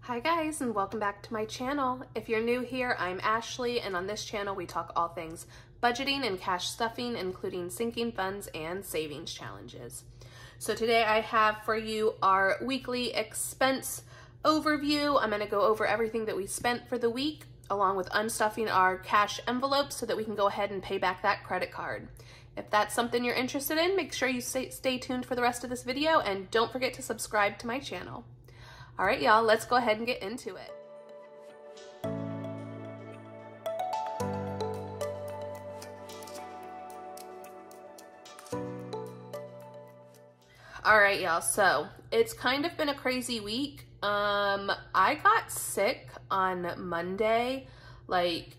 Hi guys, and welcome back to my channel. If you're new here, I'm Ashley, and on this channel we talk all things budgeting and cash stuffing, including sinking funds and savings challenges. So today I have for you our weekly expense overview. I'm going to go over everything that we spent for the week, along with unstuffing our cash envelopes so that we can go ahead and pay back that credit card. If that's something you're interested in, make sure you stay tuned for the rest of this video, and don't forget to subscribe to my channel. All right, y'all, let's go ahead and get into it. All right, y'all, so it's kind of been a crazy week. I got sick on Monday. Like,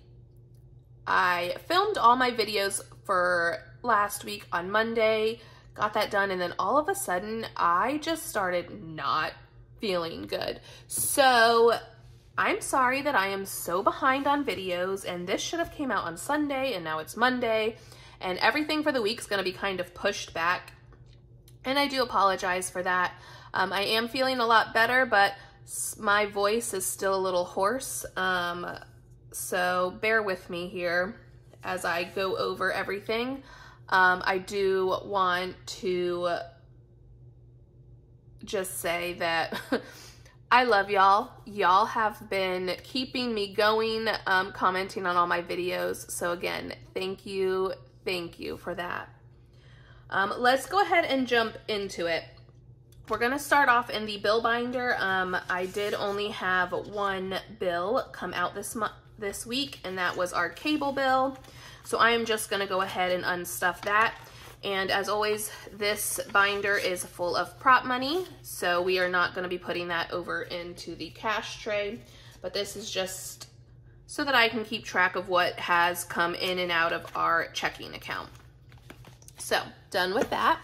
I filmed all my videos for last week on Monday, got that done, and then all of a sudden, I just started not feeling good. So I'm sorry that I am so behind on videos, and this should have came out on Sunday, and now it's Monday, and everything for the week's gonna be kind of pushed back, and I do apologize for that. I am feeling a lot better, but my voice is still a little hoarse, so bear with me here as I go over everything. I do want to just say that I love y'all. Y'all have been keeping me going, commenting on all my videos. So again, thank you for that. Let's go ahead and jump into it. We're gonna start off in the bill binder. I did only have one bill come out this week, and that was our cable bill. So I am just gonna go ahead and unstuff that. And as always, this binder is full of prop money, so we are not going to be putting that over into the cash tray, but this is just so that I can keep track of what has come in and out of our checking account. So, done with that,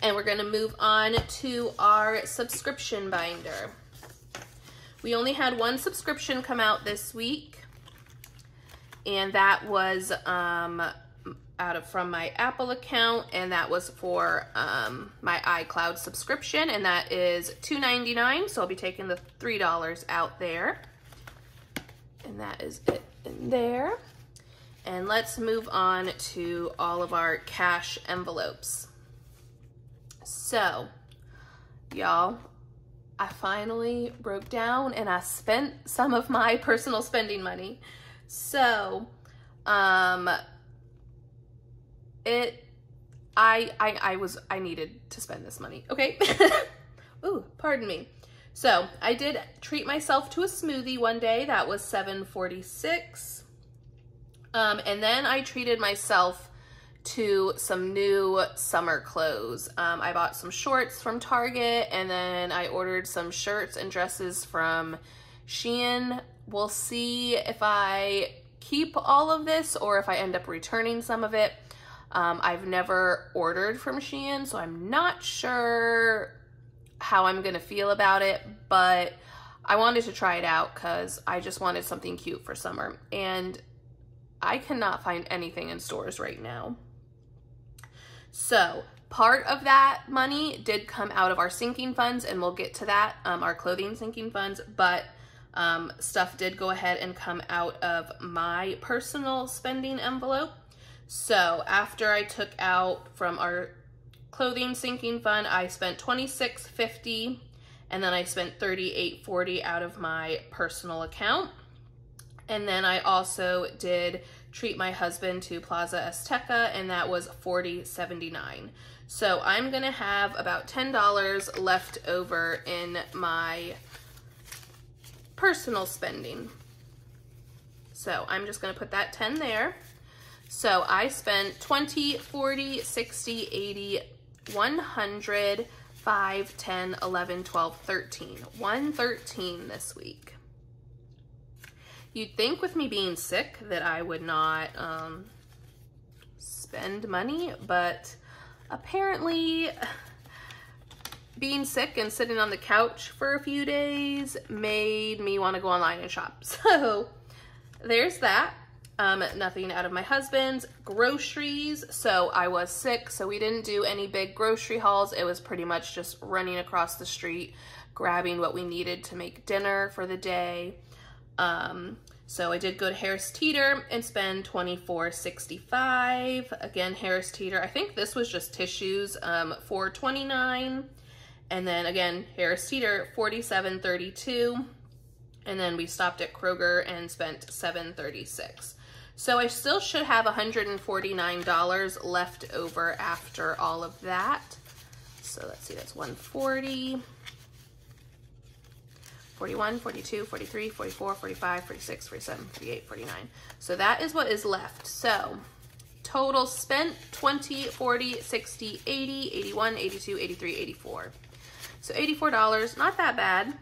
and we're going to move on to our subscription binder. We only had one subscription come out this week, and that was from my Apple account, and that was for my iCloud subscription, and that is $2.99, so I'll be taking the $3 out there, and that is it in there. And let's move on to all of our cash envelopes. So y'all, I finally broke down and I spent some of my personal spending money. So I needed to spend this money, okay? Ooh, pardon me. So I did treat myself to a smoothie one day. That was $7.46. And then I treated myself to some new summer clothes. I bought some shorts from Target, and then I ordered some shirts and dresses from Shein. We'll see if I keep all of this or if I end up returning some of it. I've never ordered from Shein, so I'm not sure how I'm gonna feel about it, but I wanted to try it out because I just wanted something cute for summer, and I cannot find anything in stores right now. So part of that money did come out of our sinking funds, and we'll get to that, our clothing sinking funds, but stuff did go ahead and come out of my personal spending envelope. So after I took out from our clothing sinking fund, I spent $26.50, and then I spent $38.40 out of my personal account. And then I also did treat my husband to Plaza Azteca, and that was $40.79. So I'm gonna have about $10 left over in my personal spending. So I'm just gonna put that 10 there. So I spent 20, 40, 60, 80, 100, 5, 10, 11, 12, 13. 113 this week. You'd think with me being sick that I would not spend money, but apparently being sick and sitting on the couch for a few days made me want to go online and shop. So there's that. Nothing out of my husband's. Groceries. So I was sick, so we didn't do any big grocery hauls. It was pretty much just running across the street, grabbing what we needed to make dinner for the day. So I did go to Harris Teeter and spend $24.65. Again, Harris Teeter, I think this was just tissues, for $29. And then again, Harris Teeter, $47.32. And then we stopped at Kroger and spent $7.36. So I still should have $149 left over after all of that. So let's see, that's 140. 41, 42, 43, 44, 45, 46, 47, 48, 49. So that is what is left. So total spent 20, 40, 60, 80, 81, 82, 83, 84. So $84, not that bad.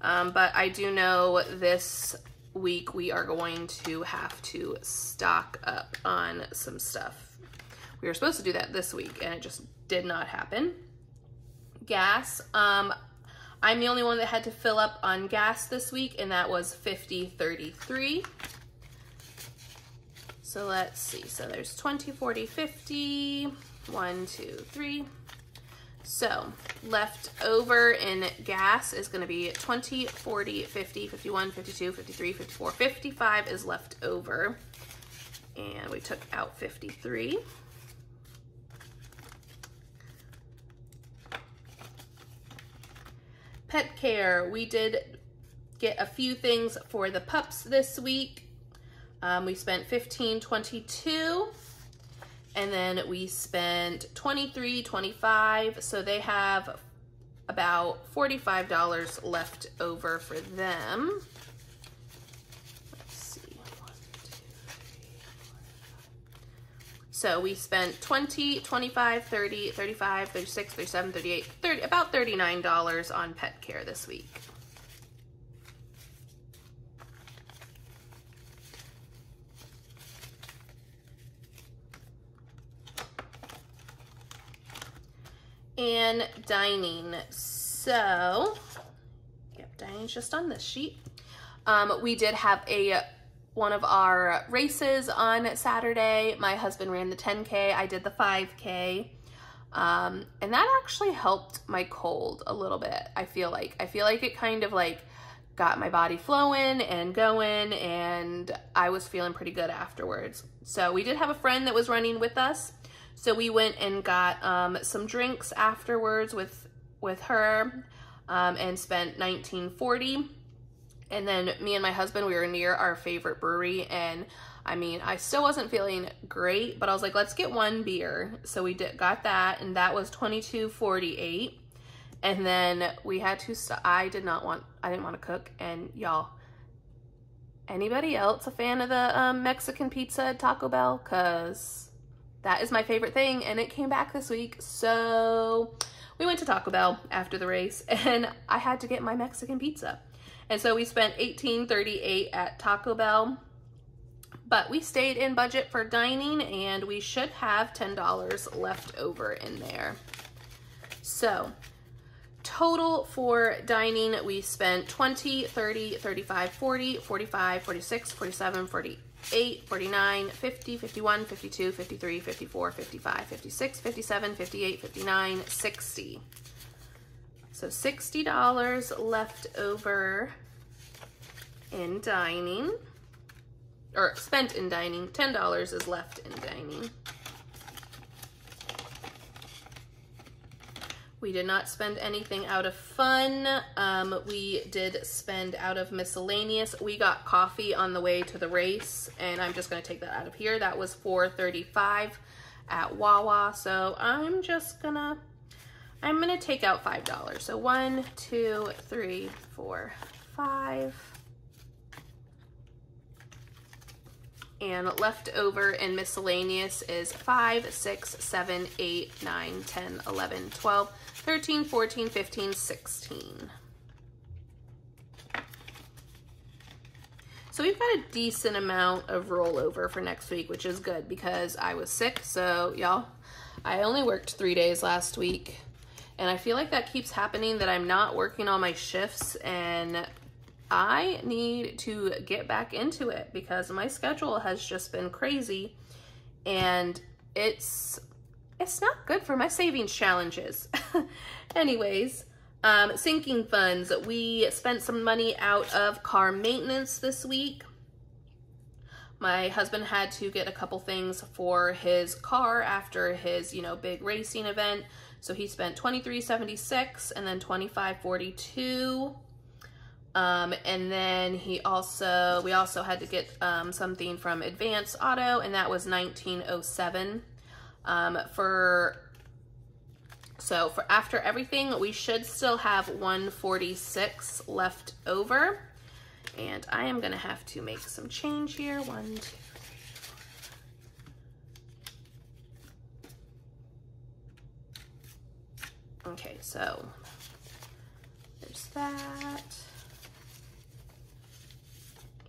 But I do know this week we are going to have to stock up on some stuff. We were supposed to do that this week and it just did not happen. Gas, I'm the only one that had to fill up on gas this week, and that was $50.33. So let's see. So there's 20, 40, 50, 1, 2, 3. So left over in gas is going to be 20, 40, 50, 51, 52, 53, 54, 55 is left over. And we took out 53. Pet care, we did get a few things for the pups this week. We spent $15.22, and then we spent $23.25, so they have about $45 left over for them. Let's see, 1, 2, 3, 4, 5. So we spent $20, $25, $30, $35, $36, $37, $38, $30, about $39 on pet care this week. And dining. So, yep, dining's just on this sheet. We did have one of our races on Saturday. My husband ran the 10K, I did the 5K. And that actually helped my cold a little bit. I feel like it kind of like got my body flowing and going, and I was feeling pretty good afterwards. So we did have a friend that was running with us. So we went and got some drinks afterwards with her, and spent $19.40. And then me and my husband, we were near our favorite brewery, and I mean, I still wasn't feeling great, but I was like, let's get one beer. So we got that, and that was $22.48. And then we had to, I didn't want to cook. And y'all, anybody else a fan of the Mexican pizza at Taco Bell? Cause that is my favorite thing, and it came back this week. So we went to Taco Bell after the race, and I had to get my Mexican pizza. And so we spent $18.38 at Taco Bell, but we stayed in budget for dining, and we should have $10 left over in there. So total for dining, we spent 20, 30, 35, 40, 45, 46, 47, 48, 49, 50, 51, 52, 53, 54, 55, 56, 57, 58, 59, 60. So $60 left over in dining, or spent in dining. $10 is left in dining. We did not spend anything out of fun. We did spend out of miscellaneous. We got coffee on the way to the race, and I'm just gonna take that out of here. That was $4.35 at Wawa. So I'm gonna take out $5. So 1, 2, 3, 4, 5. And left over in miscellaneous is 5, 6, 7, 8, 9, 10, 11, 12, 13, 14, 15, 16. So we've got a decent amount of rollover for next week, which is good because I was sick. So y'all, I only worked 3 days last week, and I feel like that keeps happening, that I'm not working all my shifts, and I need to get back into it because my schedule has just been crazy, and it's not good for my savings challenges. Anyways, Sinking funds. We spent some money out of car maintenance this week. My husband had to get a couple things for his car after his, big racing event. So he spent $23.76 and then $25.42. And then we also had to get something from Advance Auto, and that was $19.07. So for after everything, we should still have $146 left over. And I am gonna have to make some change here. 1, 2, 3, 4. Okay, so there's that.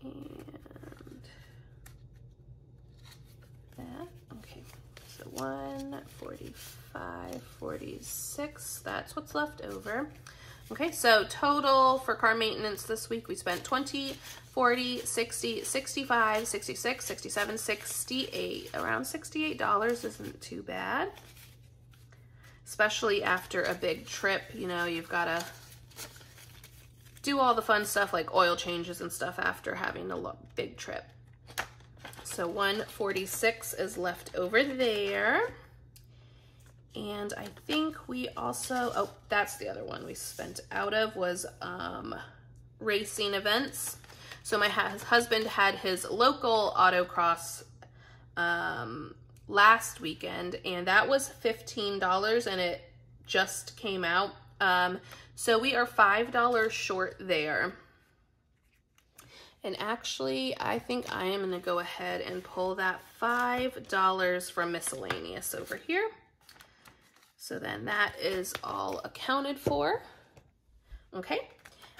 And that. Okay, so 145.46. That's what's left over. Okay, so total for car maintenance this week, we spent $20, $40, $60, $65, $66, $67, $68. Around $68 isn't too bad. Especially after a big trip, you've got to do all the fun stuff like oil changes and stuff after having a big trip. So $146 is left over there. And I think we also, oh, that's the other one we spent out of, was racing events. So my husband had his local autocross last weekend, and that was $15, and it just came out. So we are $5 short there. And actually, I think I am gonna go ahead and pull that $5 from miscellaneous over here. So then that is all accounted for. Okay,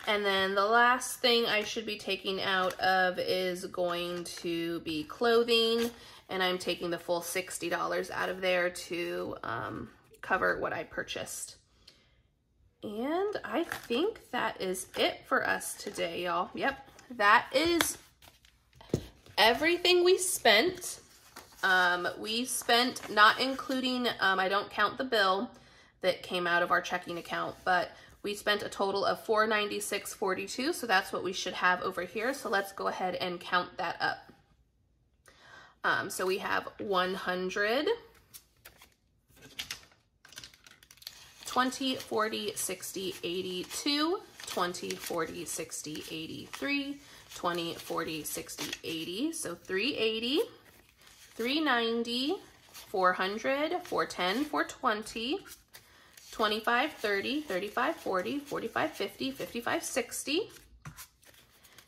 and then the last thing I should be taking out of is going to be clothing, and I'm taking the full $60 out of there to cover what I purchased. And I think that is it for us today, y'all. Yep, that is everything we spent. We spent, not including, I don't count the bill that came out of our checking account, but we spent a total of $496.42, so that's what we should have over here. So let's go ahead and count that up. So we have 100, 20, 40, 60, 82, 20, 40, 60, 83, 20, 40, 60, 80, so 380. 390, 400, 410, 420, 25, 30, 35, 40, 45, 50, 55, 60,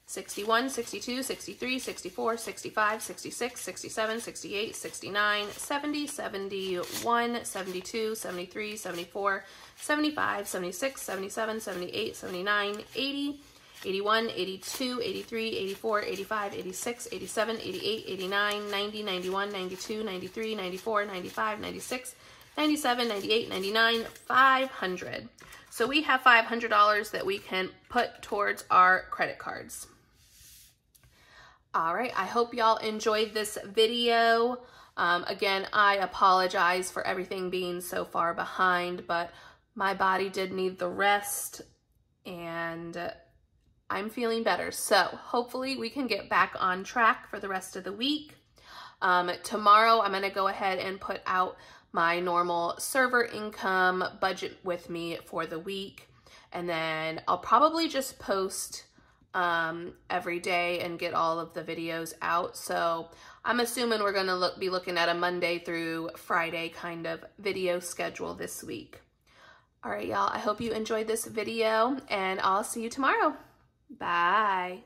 61, 62, 63, 64, 65, 66, 67, 68, 69, 70, 71, 72, 73, 74, 75, 76, 77, 78, 79, 80, 81, 82, 83, 84, 85, 86, 87, 88, 89, 90, 91, 92, 93, 94, 95, 96, 97, 98, 99, 500. So we have $500 that we can put towards our credit cards. All right, I hope y'all enjoyed this video. Again, I apologize for everything being so far behind, but my body did need the rest, and I'm feeling better. So hopefully we can get back on track for the rest of the week. Tomorrow I'm gonna go ahead and put out my normal server income budget with me for the week. And then I'll probably just post every day and get all of the videos out. So I'm assuming we're gonna be looking at a Monday through Friday kind of video schedule this week. All right, y'all, I hope you enjoyed this video, and I'll see you tomorrow. Bye.